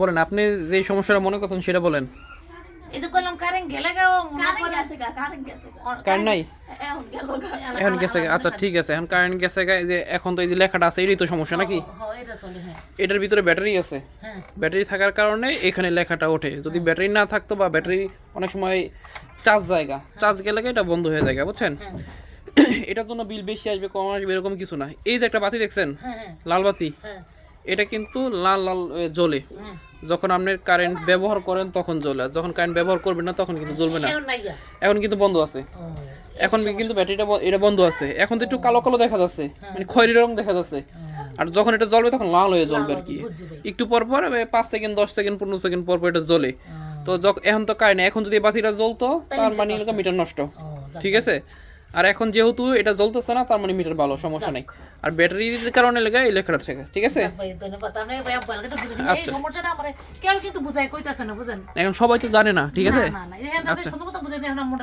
বলেন আপনি যে সমস্যাটা মনে করতেন সেটা বলেন। এই যে কইলাম কারেন্ট গেলে গাও মনে কারেন্ট করে গেছে গা, কারেন্ট গেছে গা। কারেন্ট নাই? এখন গেল গা। এখন গেছে গা। আচ্ছা ঠিক আছে, এখন কারেন্ট গেছে গা, এই যে এখন তো এই যে লেখাটা আছে এটাই তো সমস্যা নাকি? হ্যাঁ এটা চলে হ্যাঁ এটার ভিতরে ব্যাটারি আছে, হ্যাঁ ব্যাটারি থাকার কারণে এখানে লেখাটা ওঠে। যদি ব্যাটারি না থাকতো বা ব্যাটারি অনেক সময় চার্জ জায়গা, চার্জ গেলে এটা বন্ধ হয়ে যায়, বুঝছেন? হ্যাঁ এটার জন্য বিল বেশি আসবে কম আসবে এরকম কিছু না। এই যে একটা বাতি দেখছেন, হ্যাঁ হ্যাঁ লাল বাতি, হ্যাঁ এটা কিন্তু লাল লাল জ্বলে। হ্যাঁ যখন আপনি কারেন্ট ব্যবহার করেন তখন জ্বলে, আর যখন কারেন্ট ব্যবহার করবেন না তখন কিন্তু জ্বলবে না। এখন নাই গা এখন কিন্তু বন্ধ আছে, ও এখন কিন্তু ব্যাটারিটা এটা বন্ধ আছে। এখন তো একটু কালো কালো দেখা যাচ্ছে, মানে খয়েরি রং দেখা যাচ্ছে। আর যখন এটা জ্বলবে তখন লাল হয়ে জ্বলবে আর কি। বুঝছি ভাই একটু পর পর 5 সেকেন্ড 10 সেকেন্ড 15 সেকেন্ড পর পর এটা জ্বলে। তো এখন তো কারেন্ট, এখন যদি এই বাতিটা জ্বলতো তার মানে মিটার নষ্ট, ও যাক ঠিক আছে? আর এখন যেহেতু এটা জ্বলতেছে না তার মানে মিটার ভালো, সমস্যা নেই। আর ব্যাটারির কারণে লেগে এই লেখাটা থেকে, ঠিক আছে? ভাই ধন্যবাদ আপনি ভাই ভালো বুঝেন এই সমস্যাটা আমরা কেউ কিন্তু বুঝাই কইতাছে না বুঝেন এখন সবাই তো জানে না, ঠিক আছে? না না এই আপনি সুন্দর মতো বুঝাই দেন আমরা